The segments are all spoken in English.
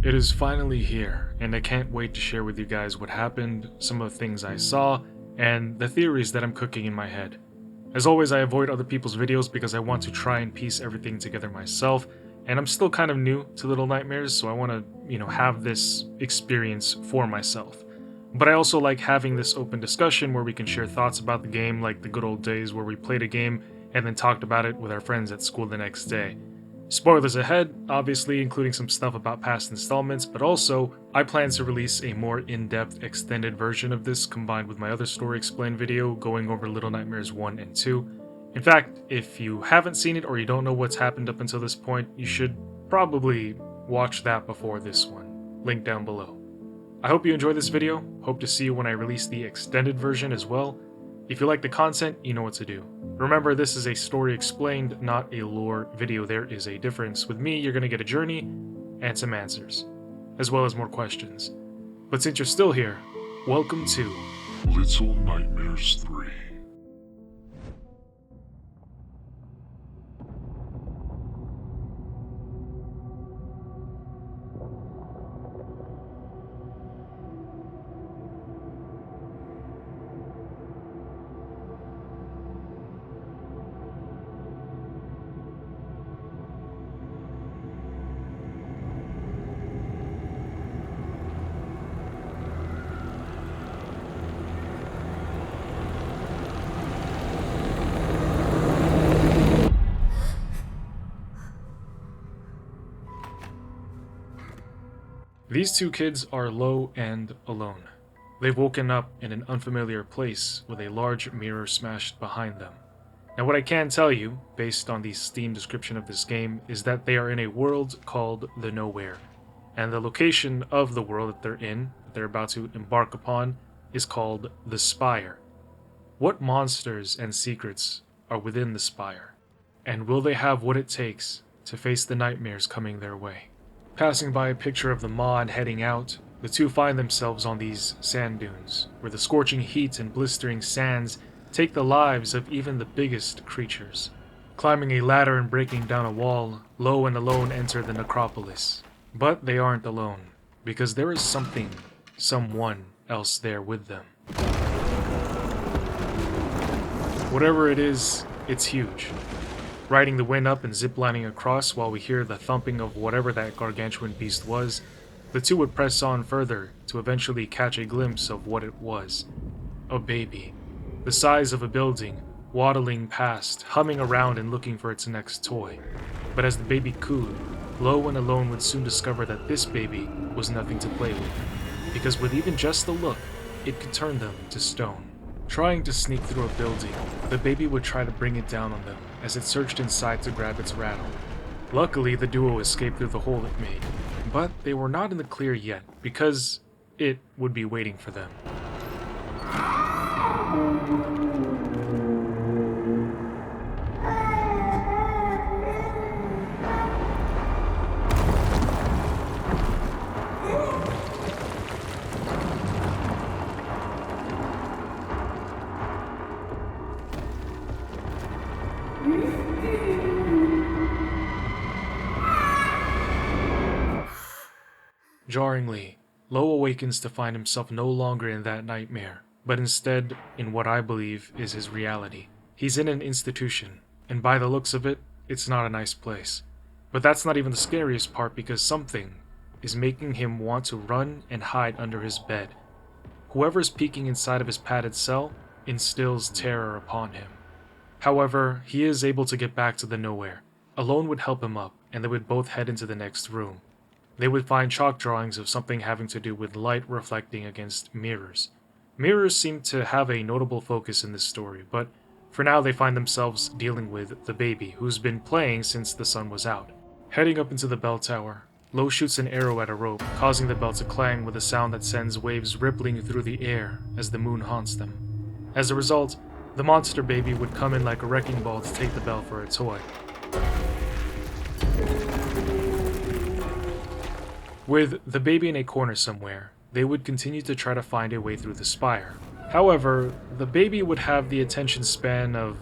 It is finally here, and I can't wait to share with you guys what happened, some of the things I saw, and the theories that I'm cooking in my head. As always, I avoid other people's videos because I want to try and piece everything together myself, and I'm still kind of new to Little Nightmares, so I want to, have this experience for myself. But I also like having this open discussion where we can share thoughts about the game like the good old days where we played a game and then talked about it with our friends at school the next day. Spoilers ahead, obviously including some stuff about past installments, but also, I plan to release a more in-depth extended version of this combined with my other story explained video going over Little Nightmares 1 and 2. In fact, if you haven't seen it or you don't know what's happened up until this point, you should probably watch that before this one. Link down below. I hope you enjoy this video, hope to see you when I release the extended version as well. If you like the content, you know what to do. Remember, this is a story explained, not a lore video. There is a difference. With me, you're going to get a journey and some answers, as well as more questions. But since you're still here, welcome to Little Nightmares 3. These two kids are low and alone. They've woken up in an unfamiliar place with a large mirror smashed behind them. Now what I can tell you, based on the Steam description of this game, is that they are in a world called the Nowhere, and the location of the world that they're about to embark upon, is called the Spire. What monsters and secrets are within the Spire? And will they have what it takes to face the nightmares coming their way? Passing by a picture of the mod heading out, the two find themselves on these sand dunes, where the scorching heat and blistering sands take the lives of even the biggest creatures. Climbing a ladder and breaking down a wall, Lo and alone enter the Necropolis. But they aren't alone, because there is someone else there with them. Whatever it is, it's huge. Riding the wind up and ziplining across while we hear the thumping of whatever that gargantuan beast was, the two would press on further to eventually catch a glimpse of what it was. A baby, the size of a building, waddling past, humming around and looking for its next toy. But as the baby cooed, Lo and alone would soon discover that this baby was nothing to play with, because with even just the look, it could turn them to stone. Trying to sneak through a building, the baby would try to bring it down on them as it searched inside to grab its rattle. Luckily, the duo escaped through the hole it made, but they were not in the clear yet because it would be waiting for them. Jarringly, Lo awakens to find himself no longer in that nightmare, but instead in what I believe is his reality. He's in an institution, and by the looks of it, it's not a nice place. But that's not even the scariest part because something is making him want to run and hide under his bed. Whoever's peeking inside of his padded cell instills terror upon him. However, he is able to get back to the Nowhere. Alone would help him up, and they would both head into the next room. They would find chalk drawings of something having to do with light reflecting against mirrors. Mirrors seem to have a notable focus in this story, but for now they find themselves dealing with the baby, who's been playing since the sun was out. Heading up into the bell tower, Lo shoots an arrow at a rope, causing the bell to clang with a sound that sends waves rippling through the air as the moon haunts them. As a result, the monster baby would come in like a wrecking ball to take the bell for a toy. With the baby in a corner somewhere, they would continue to try to find a way through the spire. However, the baby would have the attention span of,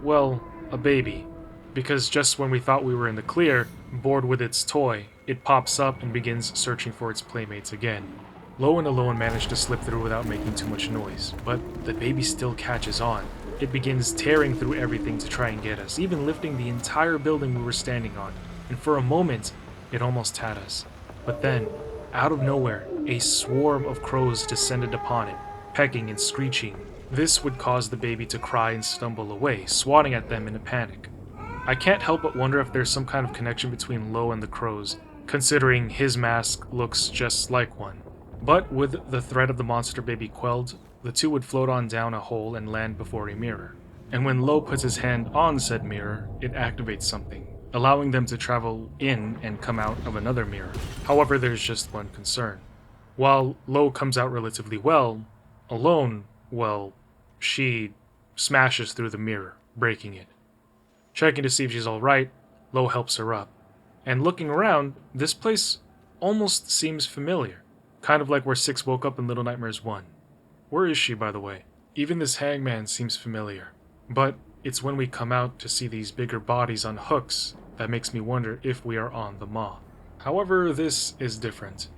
well, a baby. because just when we thought we were in the clear, bored with its toy, it pops up and begins searching for its playmates again. Lo and Alone managed to slip through without making too much noise, but the baby still catches on. It begins tearing through everything to try and get us, even lifting the entire building we were standing on, and for a moment, it almost had us. But then, out of nowhere, a swarm of crows descended upon it, pecking and screeching. This would cause the baby to cry and stumble away, swatting at them in a panic. I can't help but wonder if there's some kind of connection between Lo and the crows, considering his mask looks just like one. But with the threat of the monster baby quelled, the two would float on down a hole and land before a mirror. And when Lo puts his hand on said mirror, it activates something, allowing them to travel in and come out of another mirror. However, there's just one concern. While Lo comes out relatively well, Alone, well, she smashes through the mirror, breaking it. Checking to see if she's alright, Lo helps her up. And looking around, this place almost seems familiar. Kind of like where Six woke up in Little Nightmares 1. Where is she, by the way? Even this hangman seems familiar. But it's when we come out to see these bigger bodies on hooks that makes me wonder if we are on the Maw. However, this is different.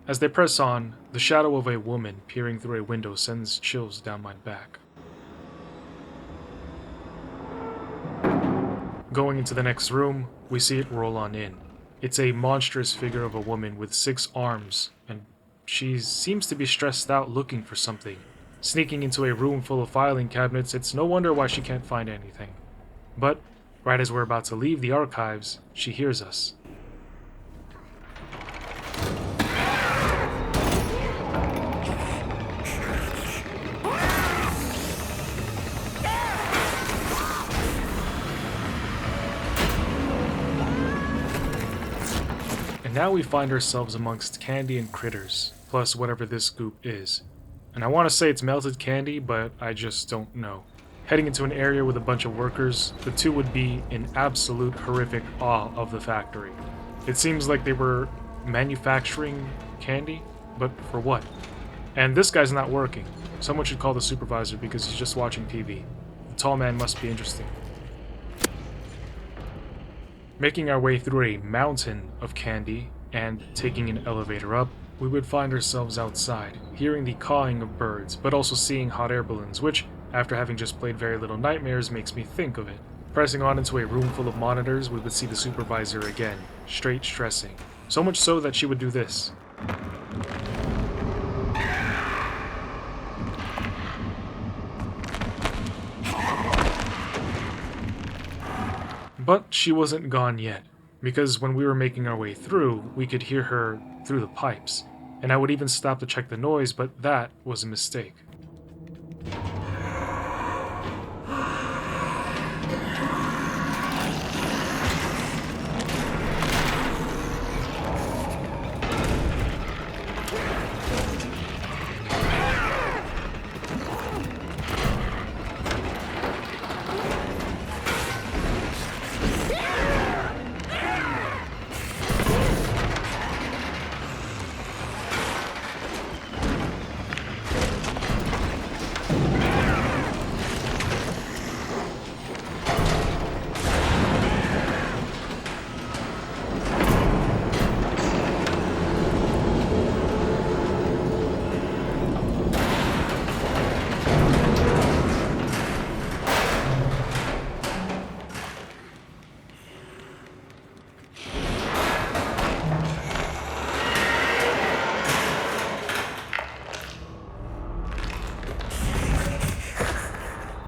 As they press on, the shadow of a woman peering through a window sends chills down my back. Going into the next room, we see it roll on in. It's a monstrous figure of a woman with 6 arms, and she seems to be stressed out looking for something. Sneaking into a room full of filing cabinets, it's no wonder why she can't find anything. But, right as we're about to leave the archives, she hears us. And now we find ourselves amongst candy and critters, plus whatever this goop is. And I want to say it's melted candy, but I just don't know. Heading into an area with a bunch of workers, the two would be in absolute horrific awe of the factory. It seems like they were manufacturing candy, but for what? And this guy's not working. Someone should call the supervisor because he's just watching TV. The tall man must be interesting. Making our way through a mountain of candy and taking an elevator up, we would find ourselves outside, hearing the cawing of birds, but also seeing hot air balloons, which, after having just played very Little Nightmares, makes me think of it. Pressing on into a room full of monitors, we would see the supervisor again, straight stressing. So much so that she would do this. But she wasn't gone yet, because when we were making our way through, we could hear her through the pipes, and I would even stop to check the noise, but that was a mistake.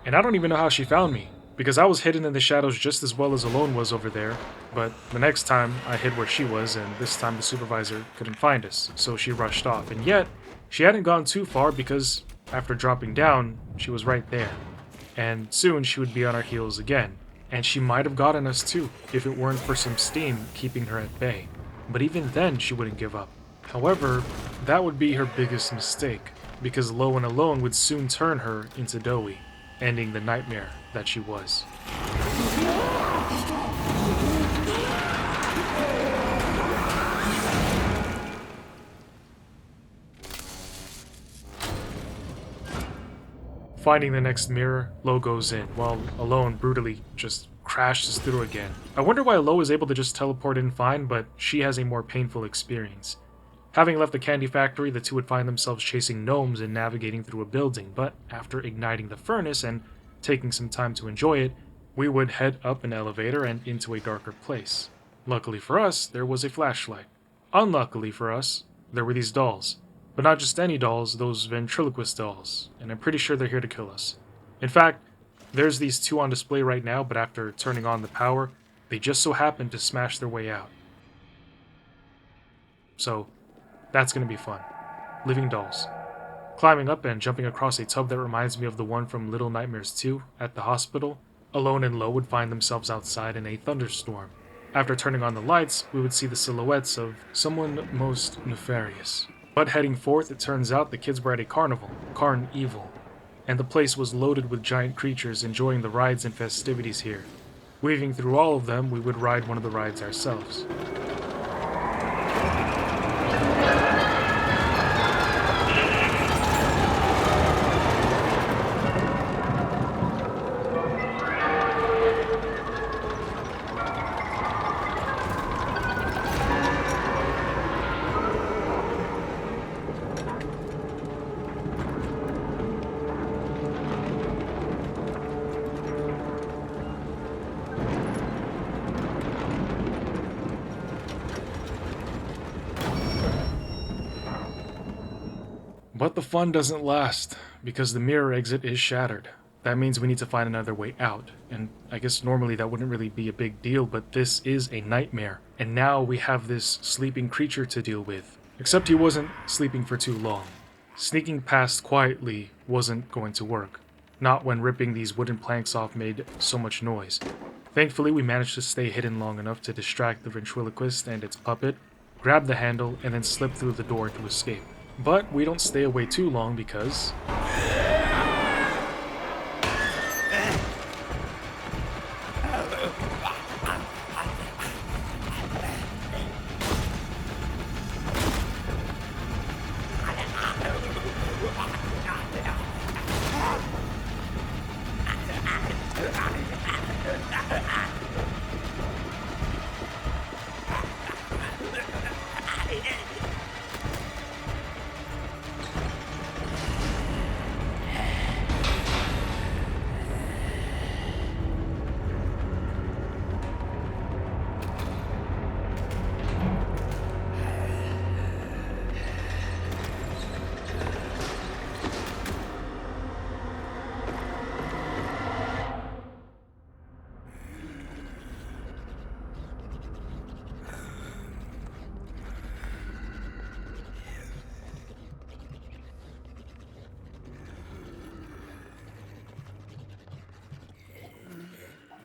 And I don't even know how she found me, because I was hidden in the shadows just as well as Alone was over there, but the next time I hid where she was, and this time the supervisor couldn't find us, so she rushed off. And yet, she hadn't gone too far because, after dropping down, she was right there. And soon she would be on our heels again, and she might have gotten us too, if it weren't for some steam keeping her at bay. But even then, she wouldn't give up. However, that would be her biggest mistake, because Lo and Alone would soon turn her into Doughy, ending the nightmare that she was. Finding the next mirror, Lo goes in, while Alone brutally just crashes through again. I wonder why Lo is able to just teleport in fine, but she has a more painful experience. Having left the candy factory, the two would find themselves chasing gnomes and navigating through a building, but after igniting the furnace and taking some time to enjoy it, we would head up an elevator and into a darker place. Luckily for us, there was a flashlight. Unluckily for us, there were these dolls. But not just any dolls, those ventriloquist dolls, and I'm pretty sure they're here to kill us. In fact, there's these two on display right now, but after turning on the power, they just so happen to smash their way out. So, that's gonna be fun. Living dolls. Climbing up and jumping across a tub that reminds me of the one from Little Nightmares 2 at the hospital, Alone and Lo would find themselves outside in a thunderstorm. After turning on the lights, we would see the silhouettes of someone most nefarious. But heading forth, it turns out the kids were at a carnival, CarnEVIL, and the place was loaded with giant creatures enjoying the rides and festivities here. Weaving through all of them, we would ride one of the rides ourselves. But the fun doesn't last, because the mirror exit is shattered. That means we need to find another way out, and I guess normally that wouldn't really be a big deal, but this is a nightmare, and now we have this sleeping creature to deal with. Except he wasn't sleeping for too long. Sneaking past quietly wasn't going to work, not when ripping these wooden planks off made so much noise. Thankfully, we managed to stay hidden long enough to distract the ventriloquist and its puppet, grab the handle, and then slip through the door to escape. But we don't stay away too long because...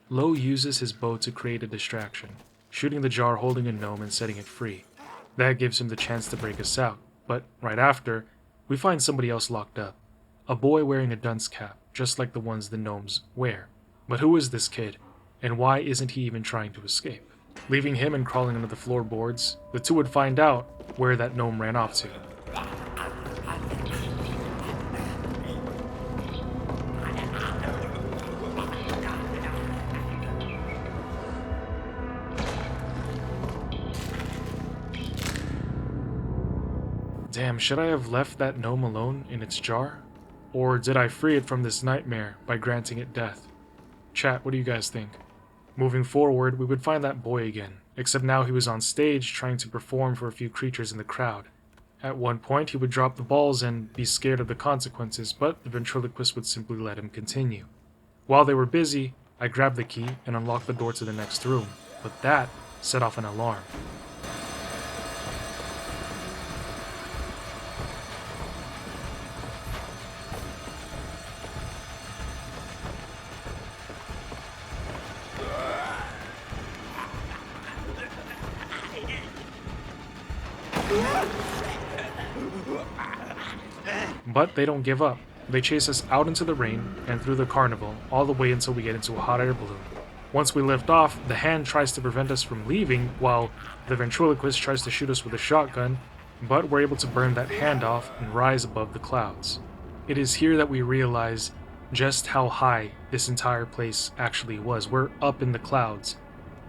Lo uses his bow to create a distraction, shooting the jar holding a gnome and setting it free. That gives him the chance to break us out, but right after, we find somebody else locked up. A boy wearing a dunce cap, just like the ones the gnomes wear. But who is this kid, and why isn't he even trying to escape? Leaving him and crawling under the floorboards, the two would find out where that gnome ran off to. Damn, should I have left that gnome alone in its jar? Or did I free it from this nightmare by granting it death? Chat, what do you guys think? Moving forward, we would find that boy again, except now he was on stage trying to perform for a few creatures in the crowd. At one point, he would drop the balls and be scared of the consequences, but the ventriloquist would simply let him continue. While they were busy, I grabbed the key and unlocked the door to the next room, but that set off an alarm. But they don't give up. They chase us out into the rain and through the carnival, all the way until we get into a hot air balloon. Once we lift off, the hand tries to prevent us from leaving, while the ventriloquist tries to shoot us with a shotgun, but we're able to burn that hand off and rise above the clouds. It is here that we realize just how high this this entire place actually was. We're up in the clouds.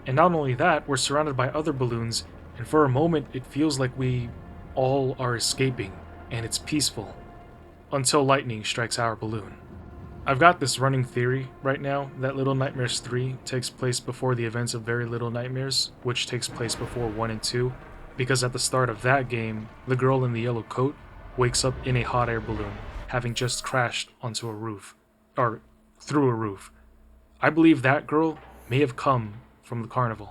And not only that, we're surrounded by other balloons, and for a moment it feels like we all are escaping, and it's peaceful. Until lightning strikes our balloon. I've got this running theory right now that Little Nightmares 3 takes place before the events of Very Little Nightmares, which takes place before 1 and 2, because at the start of that game, the girl in the yellow coat wakes up in a hot air balloon, having just crashed onto a roof, or through a roof. I believe that girl may have come from the CarnEVIL.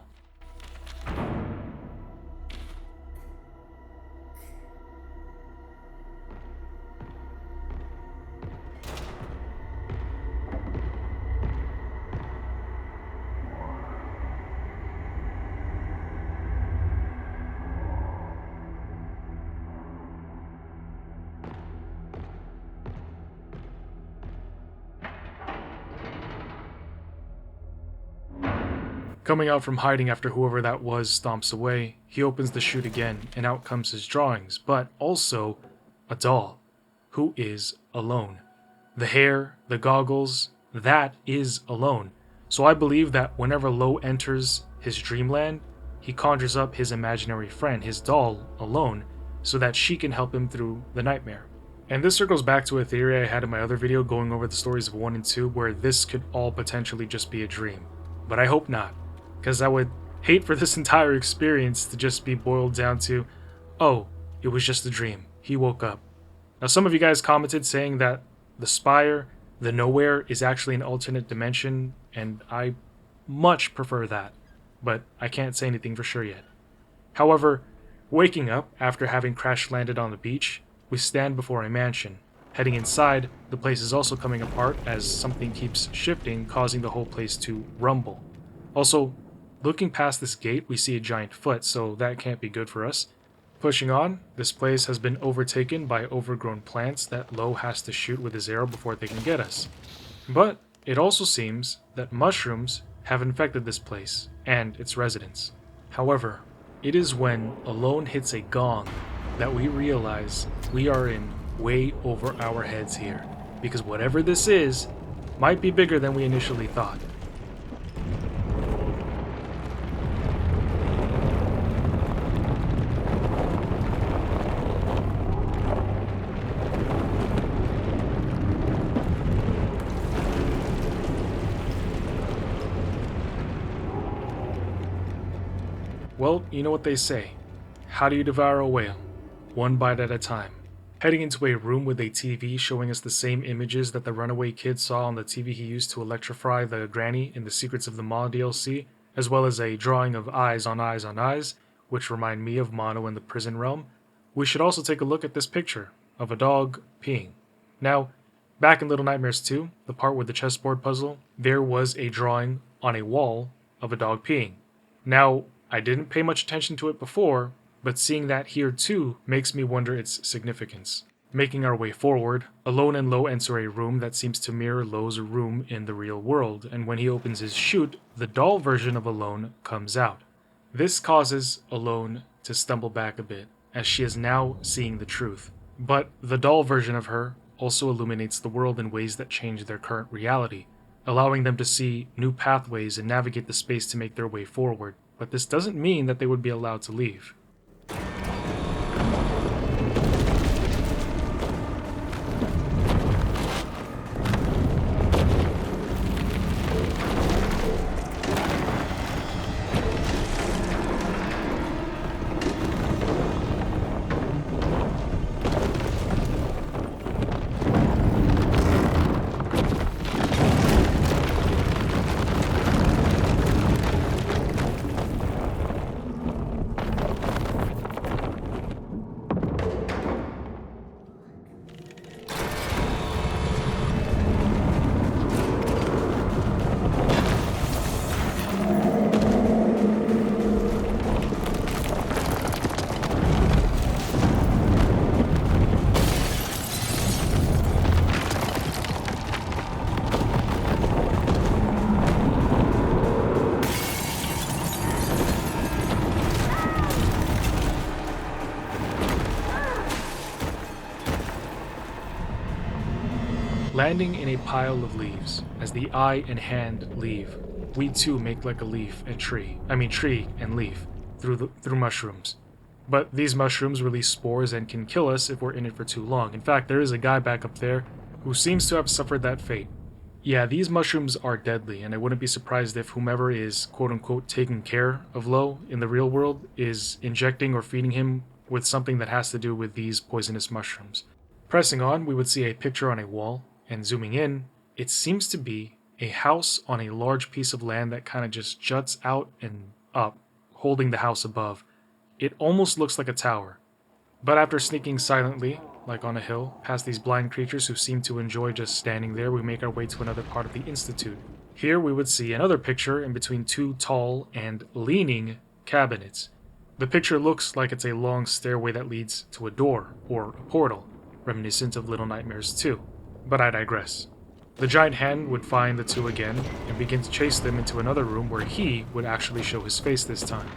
Coming out from hiding after whoever that was stomps away, he opens the chute again, and out comes his drawings, but also a doll, who is alone. The hair, the goggles, that is alone. So I believe that whenever Lo enters his dreamland, he conjures up his imaginary friend, his doll, alone, so that she can help him through the nightmare. And this circles back to a theory I had in my other video going over the stories of 1 and 2, where this could all potentially just be a dream. But I hope not. Because I would hate for this entire experience to just be boiled down to, oh, it was just a dream. He woke up. Now, some of you guys commented saying that the Spire, the Nowhere, is actually an alternate dimension, and I much prefer that, but I can't say anything for sure yet. However, waking up after having crash landed on the beach, we stand before a mansion. Heading inside, the place is also coming apart as something keeps shifting, causing the whole place to rumble. Also, looking past this gate, we see a giant foot, so that can't be good for us. Pushing on, this place has been overtaken by overgrown plants that Lo has to shoot with his arrow before they can get us. But it also seems that mushrooms have infected this place and its residents. However, it is when Alone hits a gong that we realize we are in way over our heads here, because whatever this is might be bigger than we initially thought. Well, you know what they say. How do you devour a whale? One bite at a time. Heading into a room with a TV showing us the same images that the runaway kid saw on the TV he used to electrify the granny in the Secrets of the Maw DLC, as well as a drawing of eyes on eyes on eyes, which remind me of Mono in the prison realm, we should also take a look at this picture of a dog peeing. Now, back in Little Nightmares 2, the part with the chessboard puzzle, there was a drawing on a wall of a dog peeing. Now, I didn't pay much attention to it before, but seeing that here too makes me wonder its significance. Making our way forward, Alone and Lo enter a room that seems to mirror Lo's room in the real world, and when he opens his chute, the doll version of Alone comes out. This causes Alone to stumble back a bit, as she is now seeing the truth. But the doll version of her also illuminates the world in ways that change their current reality, allowing them to see new pathways and navigate the space to make their way forward. But this doesn't mean that they would be allowed to leave. landing in a pile of leaves. As the eye and hand leave, we too make like a leaf and tree. Tree and leaf through mushrooms. But these mushrooms release spores and can kill us if we're in it for too long. In fact, there is a guy back up there who seems to have suffered that fate. Yeah, these mushrooms are deadly, and I wouldn't be surprised if whomever is quote-unquote taking care of Lo in the real world is injecting or feeding him with something that has to do with these poisonous mushrooms. Pressing on, we would see a picture on a wall, and zooming in, it seems to be a house on a large piece of land that kind of just juts out and up, holding the house above. It almost looks like a tower. But after sneaking silently, like on a hill, past these blind creatures who seem to enjoy just standing there, we make our way to another part of the Institute. Here we would see another picture in between two tall and leaning cabinets. The picture looks like it's a long stairway that leads to a door, or a portal, reminiscent of Little Nightmares 2. But I digress. The giant hand would find the two again, and begin to chase them into another room where he would actually show his face this time.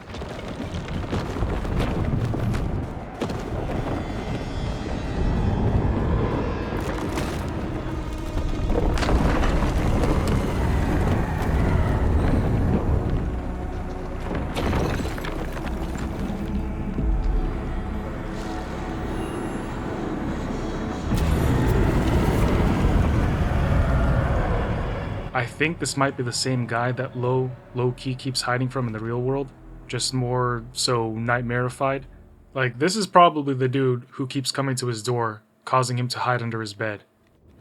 I think this might be the same guy that low-key keeps hiding from in the real world, just more so nightmarified. Like, this is probably the dude who keeps coming to his door, causing him to hide under his bed.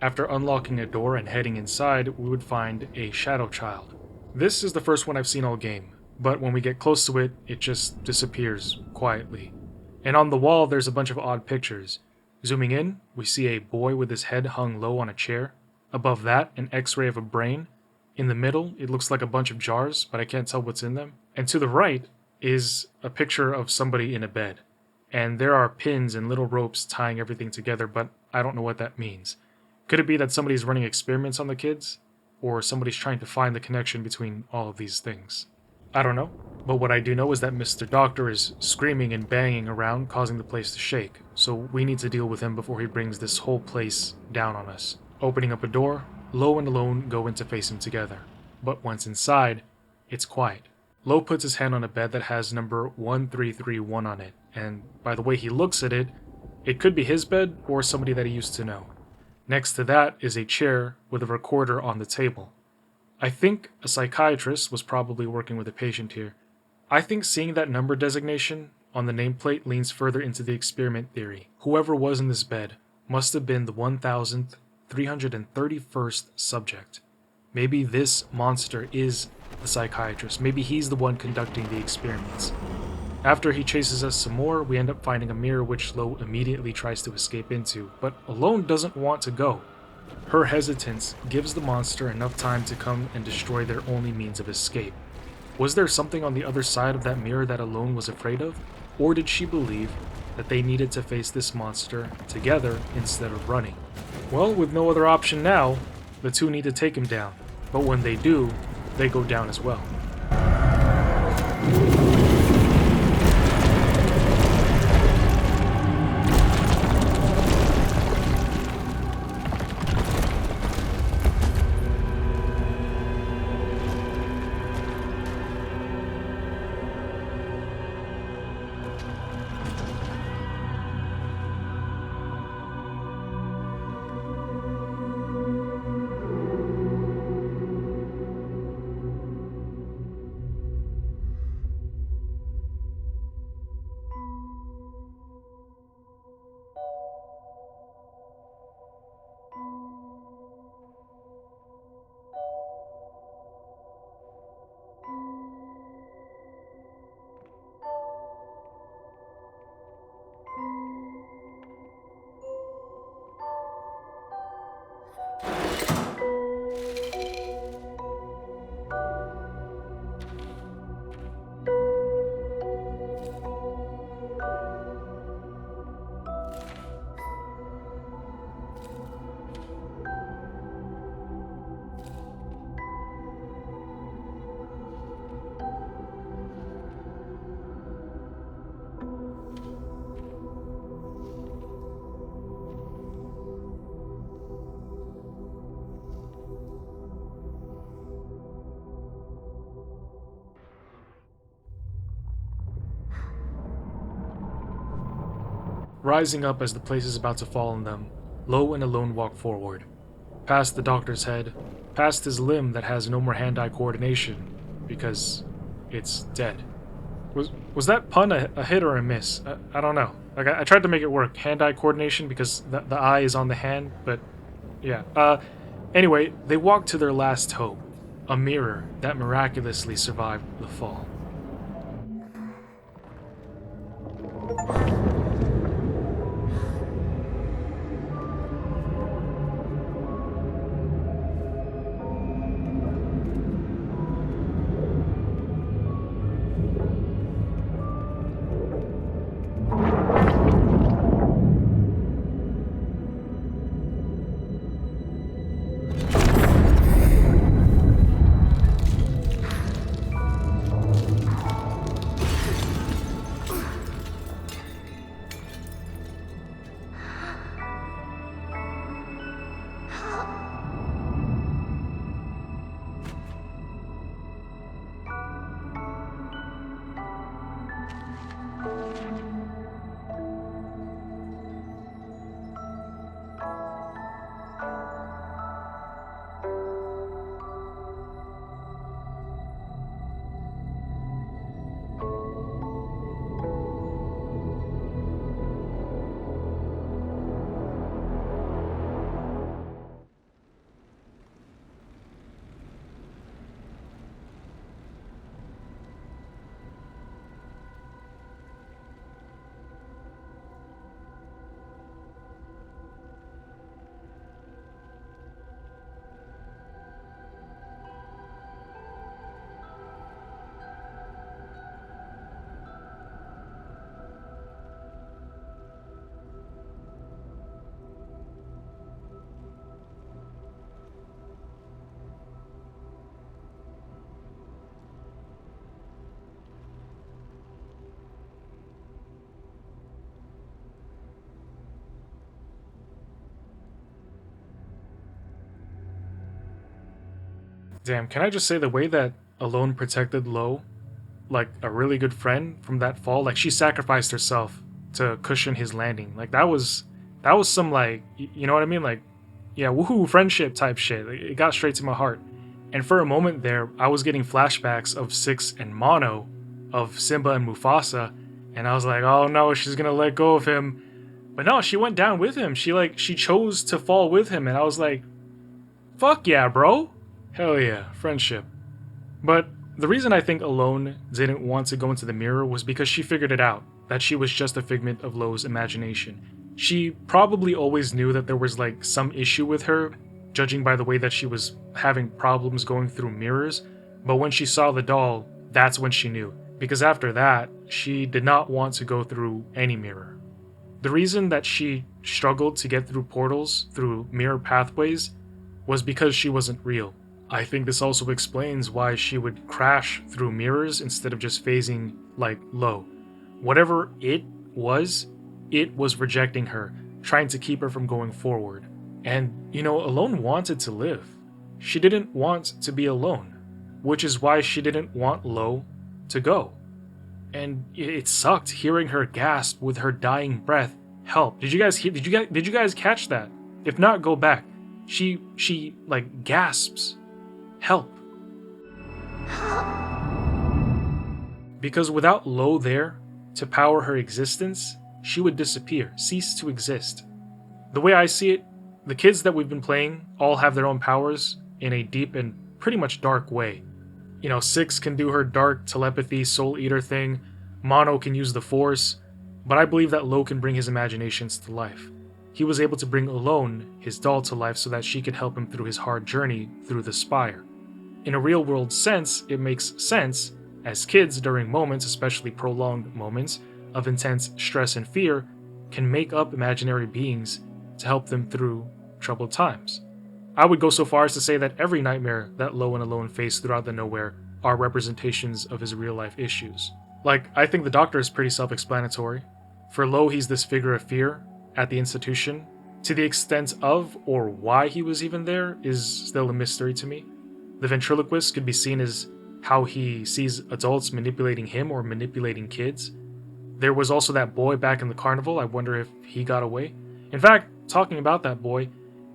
After unlocking a door and heading inside, we would find a shadow child. This is the first one I've seen all game, but when we get close to it, it just disappears quietly. And on the wall, there's a bunch of odd pictures. Zooming in, we see a boy with his head hung low on a chair. Above that, an x-ray of a brain. In the middle, it looks like a bunch of jars, but I can't tell what's in them. And to the right is a picture of somebody in a bed. And there are pins and little ropes tying everything together, but I don't know what that means. Could it be that somebody's running experiments on the kids? Or somebody's trying to find the connection between all of these things? I don't know, but what I do know is that Mr. Doctor is screaming and banging around, causing the place to shake. So we need to deal with him before he brings this whole place down on us. Opening up a door, Lo and Alone go in to face him together. But once inside, it's quiet. Lo puts his hand on a bed that has number 1331 on it, and by the way he looks at it, it could be his bed or somebody that he used to know. Next to that is a chair with a recorder on the table. I think a psychiatrist was probably working with a patient here. I think seeing that number designation on the nameplate leans further into the experiment theory. Whoever was in this bed must have been the 1331st subject. Maybe this monster is the psychiatrist. Maybe he's the one conducting the experiments. After he chases us some more, we end up finding a mirror which Lo immediately tries to escape into, but Alone doesn't want to go. Her hesitance gives the monster enough time to come and destroy their only means of escape. Was there something on the other side of that mirror that Alone was afraid of? Or did she believe that they needed to face this monster together instead of running? Well, with no other option now, the two need to take him down. But when they do, they go down as well. Rising up as the place is about to fall on them, Lo and Alone walk forward, past the doctor's head, past his limb that has no more hand-eye coordination, because it's dead. Was that pun a hit or a miss? I don't know. Like, I tried to make it work, hand-eye coordination, because the eye is on the hand, but yeah. Anyway, they walk to their last hope, a mirror that miraculously survived the fall. Damn, can I just say the way that Alone protected Lo, like a really good friend from that fall, like she sacrificed herself to cushion his landing. Like that was some like you know what I mean? Like yeah, woohoo friendship type shit. Like, it got straight to my heart. And for a moment there, I was getting flashbacks of Six and Mono, of Simba and Mufasa, and I was like, oh no, she's gonna let go of him. But no, she went down with him. She chose to fall with him, and I was like, fuck yeah, bro. Hell yeah, friendship. But the reason I think Alone didn't want to go into the mirror was because she figured it out, that she was just a figment of Lo's imagination. She probably always knew that there was like some issue with her, judging by the way that she was having problems going through mirrors, but when she saw the doll, that's when she knew. Because after that, she did not want to go through any mirror. The reason that she struggled to get through portals, through mirror pathways, was because she wasn't real. I think this also explains why she would crash through mirrors instead of just phasing like Lo. Whatever it was rejecting her, trying to keep her from going forward. And, you know, Alone wanted to live. She didn't want to be alone, which is why she didn't want Lo to go. And it sucked hearing her gasp with her dying breath, "Help." Did you guys catch that? If not, go back. She like gasps, "Help." Because without Lo there to power her existence, she would disappear, cease to exist. The way I see it, the kids that we've been playing all have their own powers in a deep and pretty much dark way. You know, Six can do her dark telepathy, soul eater thing, Mono can use the Force, but I believe that Lo can bring his imaginations to life. He was able to bring Alone, his doll, to life so that she could help him through his hard journey through the Spire. In a real world sense, it makes sense, as kids during moments, especially prolonged moments, of intense stress and fear, can make up imaginary beings to help them through troubled times. I would go so far as to say that every nightmare that Lo and Alone face throughout the Nowhere are representations of his real-life issues. Like, I think the Doctor is pretty self-explanatory. For Lo, he's this figure of fear at the institution. To the extent of, or why he was even there, is still a mystery to me. The ventriloquist could be seen as how he sees adults manipulating him or manipulating kids. there was also that boy back in the carnival. I wonder if he got away. In fact, talking about that boy,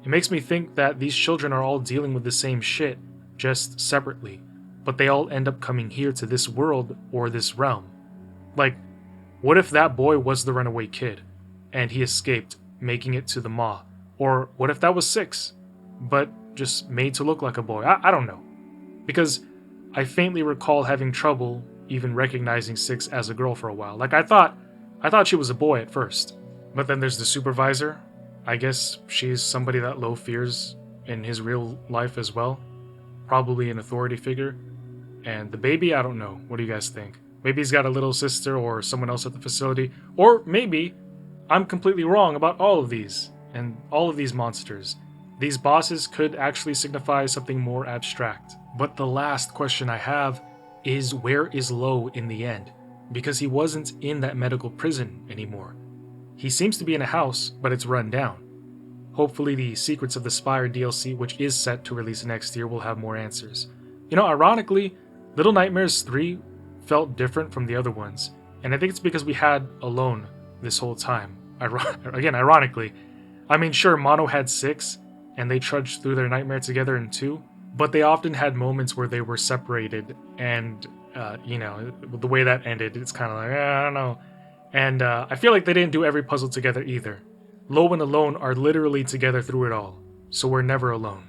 it makes me think that these children are all dealing with the same shit, just separately. But they all end up coming here to this world or this realm. Like, what if that boy was the runaway kid, and he escaped, making it to the Maw? Or what if that was Six, but just made to look like a boy? I don't know. Because I faintly recall having trouble even recognizing Six as a girl for a while. Like, I thought she was a boy at first. But then there's the supervisor. I guess she's somebody that Lo fears in his real life as well. Probably an authority figure. And the baby, I don't know. What do you guys think? Maybe he's got a little sister or someone else at the facility. Or maybe I'm completely wrong about all of these and all of these monsters. These bosses could actually signify something more abstract. But the last question I have is, where is Lo in the end? Because he wasn't in that medical prison anymore. He seems to be in a house, but it's run down. Hopefully the Secrets of the Spire DLC, which is set to release next year, will have more answers. You know, ironically, Little Nightmares 3 felt different from the other ones, and I think it's because we had Alone this whole time. Ironically. I mean, sure, Mono had 6, and they trudged through their nightmare together in 2, but they often had moments where they were separated, and, the way that ended, it's kind of like, I don't know. And I feel like they didn't do every puzzle together either. Lo and Alone are literally together through it all, so we're never alone.